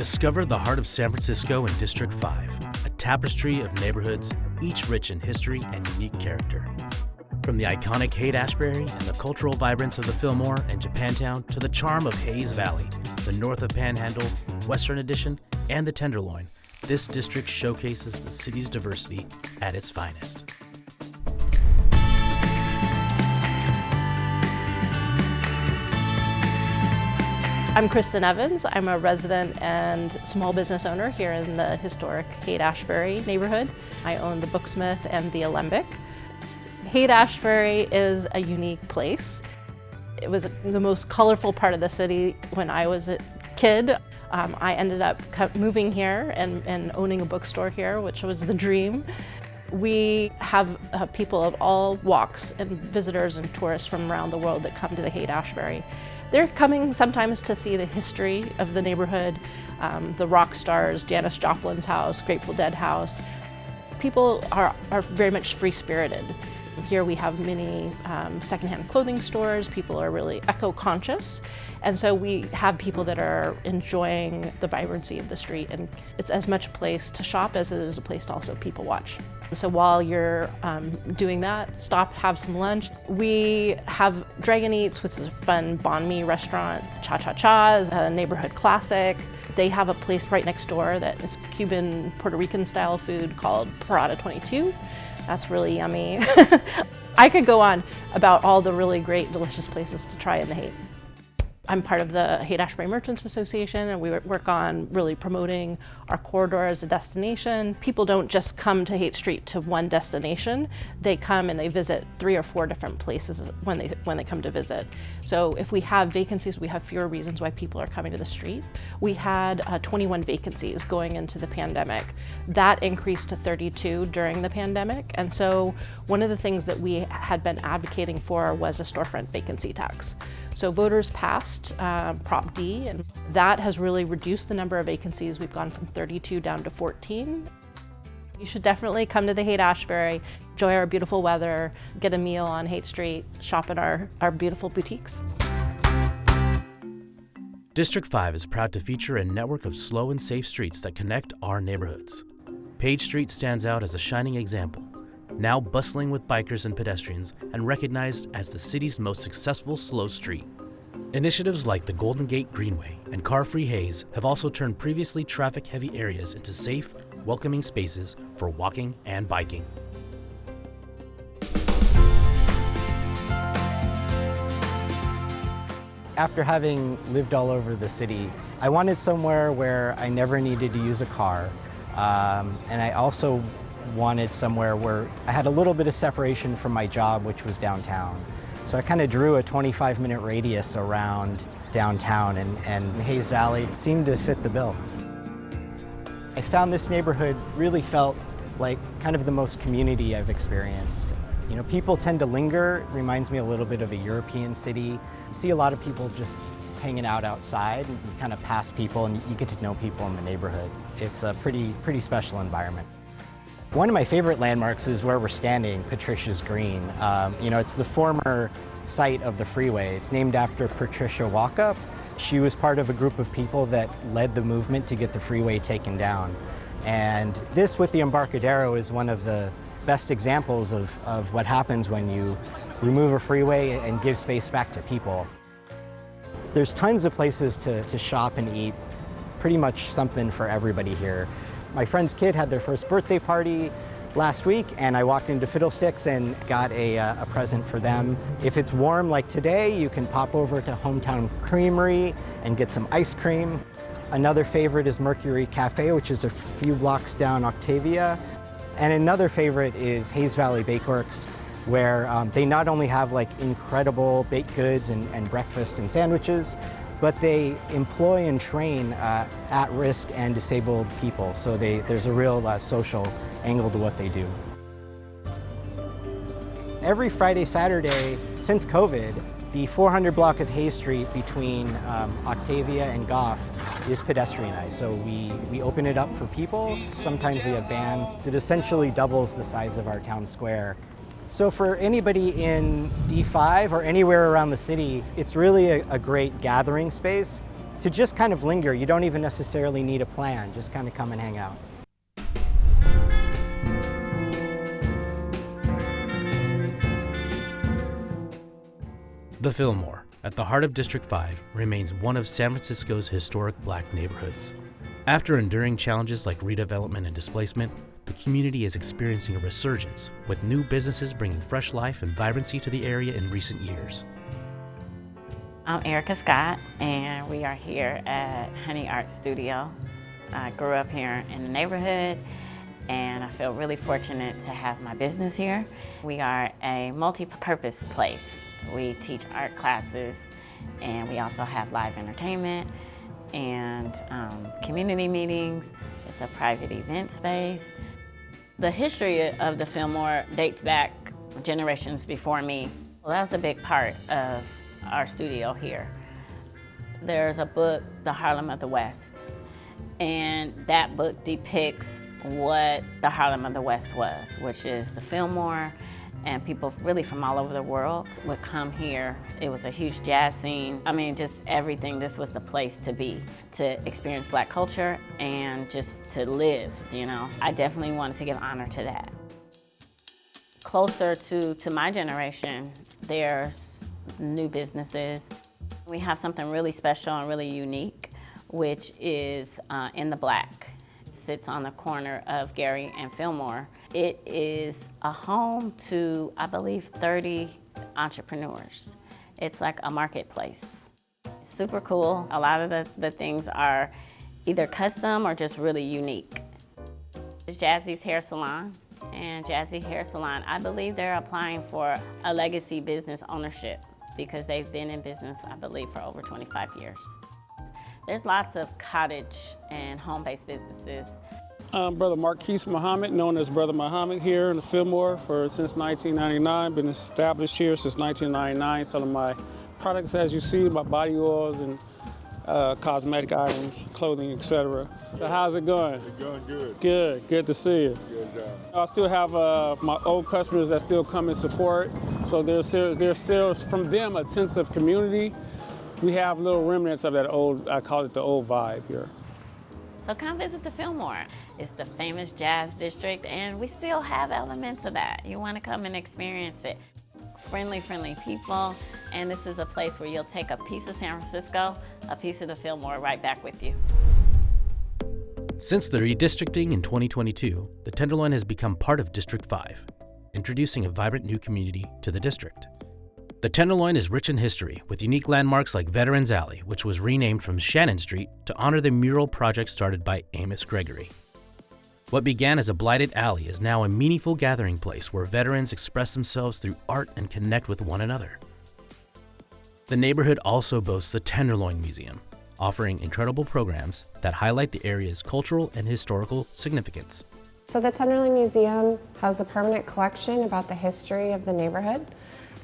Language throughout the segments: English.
Discover the heart of San Francisco in District 5, a tapestry of neighborhoods, each rich in history and unique character. From the iconic Haight Ashbury and the cultural vibrance of the Fillmore and Japantown to the charm of Hayes Valley, the north of Panhandle, Western Addition, and the Tenderloin, this district showcases the city's diversity at its finest. I'm Christin Evans. I'm a resident and small business owner here in the historic Haight Ashbury neighborhood. I own the Booksmith and the Alembic. Haight Ashbury is a unique place. It was the most colorful part of the city when I was a kid. I ended up moving here and owning a bookstore here, which was the dream. We have people of all walks and visitors and tourists from around the world that come to the Haight Ashbury. They're coming sometimes to see the history of the neighborhood, the rock stars, Janis Joplin's house, Grateful Dead house. People are very much free-spirited. Here we have many secondhand clothing stores. People are really eco-conscious. And so we have people that are enjoying the vibrancy of the street. And it's as much a place to shop as it is a place to also people watch. So while you're doing that, stop, have some lunch. We have Dragon Eats, which is a fun banh mi restaurant. Cha Cha Cha is a neighborhood classic. They have a place right next door that is Cuban, Puerto Rican style food called Parada 22. That's really yummy. I could go on about all the really great, delicious places to try in the Haight. I'm part of the Haight Ashbury Merchants Association, and we work on really promoting our corridor as a destination. People don't just come to Haight Street to one destination. They come and they visit 3 or 4 different places when they come to visit. So if we have vacancies, we have fewer reasons why people are coming to the street. We had 21 vacancies going into the pandemic. That increased to 32 during the pandemic. And so one of the things that we had been advocating for was a storefront vacancy tax. So voters passed Prop D, and that has really reduced the number of vacancies. We've gone from 32 down to 14. You should definitely come to the Haight Ashbury, enjoy our beautiful weather, get a meal on Haight Street, shop at our beautiful boutiques. District 5 is proud to feature a network of slow and safe streets that connect our neighborhoods. Page Street stands out as a shining example, now bustling with bikers and pedestrians and recognized as the city's most successful slow street. Initiatives like the Golden Gate Greenway and Car-Free Hayes have also turned previously traffic-heavy areas into safe, welcoming spaces for walking and biking. After having lived all over the city, I wanted somewhere where I never needed to use a car, and I also wanted somewhere where I had a little bit of separation from my job, which was downtown. So I kind of drew a 25-minute radius around downtown, and Hayes Valley seemed to fit the bill. I found this neighborhood really felt like kind of the most community I've experienced. You know, people tend to linger. It reminds me a little bit of a European city. You see a lot of people just hanging out outside, and you kind of pass people and you get to know people in the neighborhood. It's a pretty special environment. One of my favorite landmarks is where we're standing, Patricia's Green. You know, it's the former site of the freeway. It's named after Patricia Walkup. She was part of a group of people that led the movement to get the freeway taken down. And this with the Embarcadero is one of the best examples of what happens when you remove a freeway and give space back to people. There's tons of places to shop and eat, pretty much something for everybody here. My friend's kid had their first birthday party last week, and I walked into Fiddlesticks and got a present for them. If it's warm like today, you can pop over to Hometown Creamery and get some ice cream. Another favorite is Mercury Cafe, which is a few blocks down Octavia. And another favorite is Hayes Valley Bakeworks, where they not only have like incredible baked goods and breakfast and sandwiches, but they employ and train at-risk and disabled people. So there's a real social angle to what they do. Every Friday, Saturday, since COVID, the 400 block of Hayes Street between Octavia and Goff is pedestrianized. So we open it up for people. Sometimes we have bands. It essentially doubles the size of our town square. So for anybody in D5 or anywhere around the city, it's really a great gathering space. to just kind of linger. You don't even necessarily need a plan, just kind of come and hang out. The Fillmore, at the heart of District 5, remains one of San Francisco's historic Black neighborhoods. After enduring challenges like redevelopment and displacement, the community is experiencing a resurgence, with new businesses bringing fresh life and vibrancy to the area in recent years. I'm Ericka Scott, and we are here at Honey Art Studio. I grew up here in the neighborhood, and I feel really fortunate to have my business here. We are a multi-purpose place. We teach art classes, and we also have live entertainment and community meetings. It's a private event space. The history of the Fillmore dates back generations before me. Well, that's a big part of our studio here. There's a book, The Harlem of the West, and that book depicts what the Harlem of the West was, which is the Fillmore, and people really from all over the world would come here. It was a huge jazz scene. I mean, just everything. This was the place to be, to experience Black culture and just to live, you know. I definitely wanted to give honor to that. Closer to my generation, there's new businesses. We have something really special and really unique, which is In the Black. It sits on the corner of Gary and Fillmore. It is a home to, I believe, 30 entrepreneurs. It's like a marketplace. It's super cool. A lot of the things are either custom or just really unique. It's Jazzy's Hair Salon, and Jazzy Hair Salon, I believe they're applying for a legacy business ownership because they've been in business, I believe, for over 25 years. There's lots of cottage and home-based businesses. I'm Brother Marquise Muhammad, known as Brother Muhammad, here in the Fillmore since 1999. Been established here since 1999, selling my products, as you see, my body oils and cosmetic items, clothing, etc. So how's it going? It's going good. Good to see you. Good job. I still have my old customers that still come and support. So there's still from them a sense of community. We have little remnants of that old, I call it the old vibe here. So come visit the Fillmore. It's the famous jazz district, and we still have elements of that. You want to come and experience it. Friendly people, and this is a place where you'll take a piece of San Francisco, a piece of the Fillmore right back with you. Since the redistricting in 2022, the Tenderloin has become part of District 5, introducing a vibrant new community to the district. The Tenderloin is rich in history, with unique landmarks like Veterans Alley, which was renamed from Shannon Street to honor the mural project started by Amos Gregory. What began as a blighted alley is now a meaningful gathering place where veterans express themselves through art and connect with one another. The neighborhood also boasts the Tenderloin Museum, offering incredible programs that highlight the area's cultural and historical significance. So the Tenderloin Museum has a permanent collection about the history of the neighborhood.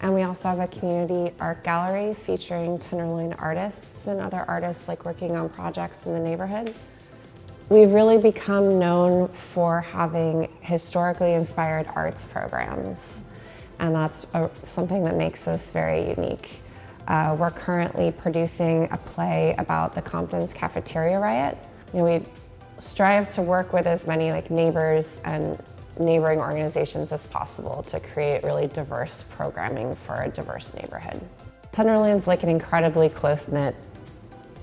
And we also have a community art gallery featuring Tenderloin artists and other artists like working on projects in the neighborhood. We've really become known for having historically inspired arts programs, and that's something that makes us very unique. We're currently producing a play about the Compton's cafeteria riot. You know, we strive to work with as many neighbors and neighboring organizations as possible to create really diverse programming for a diverse neighborhood. Tenderloin's an incredibly close-knit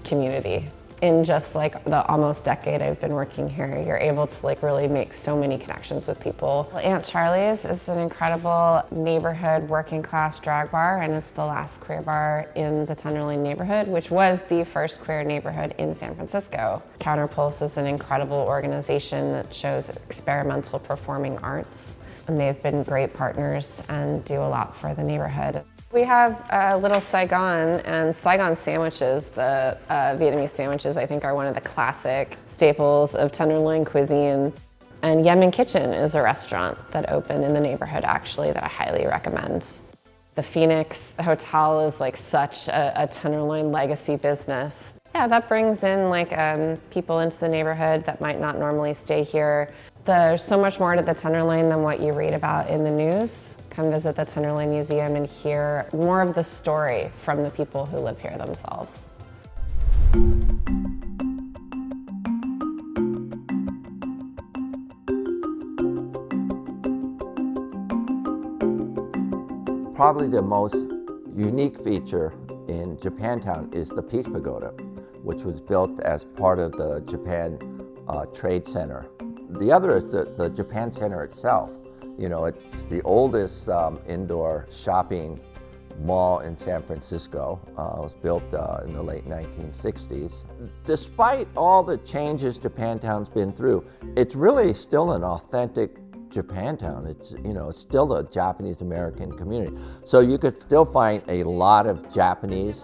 community. In just the almost decade I've been working here, you're able to really make so many connections with people. Aunt Charlie's is an incredible neighborhood working class drag bar, and it's the last queer bar in the Tenderloin neighborhood, which was the first queer neighborhood in San Francisco. Counterpulse is an incredible organization that shows experimental performing arts, and they've been great partners and do a lot for the neighborhood. We have Little Saigon, and Saigon sandwiches, the Vietnamese sandwiches, I think are one of the classic staples of Tenderloin cuisine. And Yemen Kitchen is a restaurant that opened in the neighborhood actually that I highly recommend. The Phoenix Hotel is such a Tenderloin legacy business. Yeah, that brings in people into the neighborhood that might not normally stay here. There's so much more to the Tenderloin than what you read about in the news. Come visit the Tenderloin Museum and hear more of the story from the people who live here themselves. Probably the most unique feature in Japantown is the Peace Pagoda, which was built as part of the Japan Trade Center. The other is the Japan Center itself. You know, it's the oldest indoor shopping mall in San Francisco. It was built in the late 1960s. Despite all the changes Japantown's been through, it's really still an authentic Japantown. It's, you know, it's still a Japanese American community. So you could still find a lot of Japanese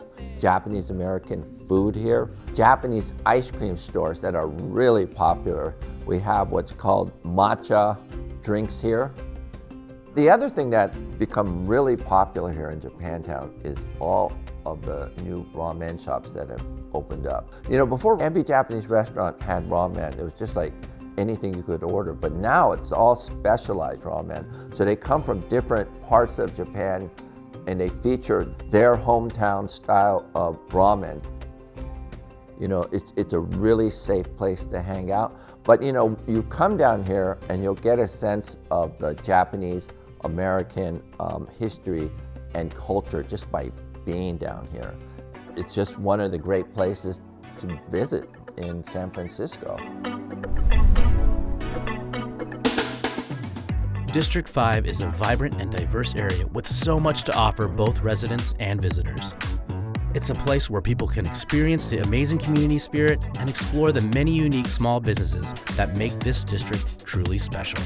American food here. Japanese ice cream stores that are really popular. We have what's called matcha drinks here. The other thing that's become really popular here in Japantown is all of the new ramen shops that have opened up. You know, before every Japanese restaurant had ramen, it was just like anything you could order, but now it's all specialized ramen. So they come from different parts of Japan and they feature their hometown style of ramen. You know, it's a really safe place to hang out. But you know, you come down here and you'll get a sense of the Japanese American history and culture just by being down here. It's just one of the great places to visit in San Francisco. District 5 is a vibrant and diverse area with so much to offer both residents and visitors. It's a place where people can experience the amazing community spirit and explore the many unique small businesses that make this district truly special.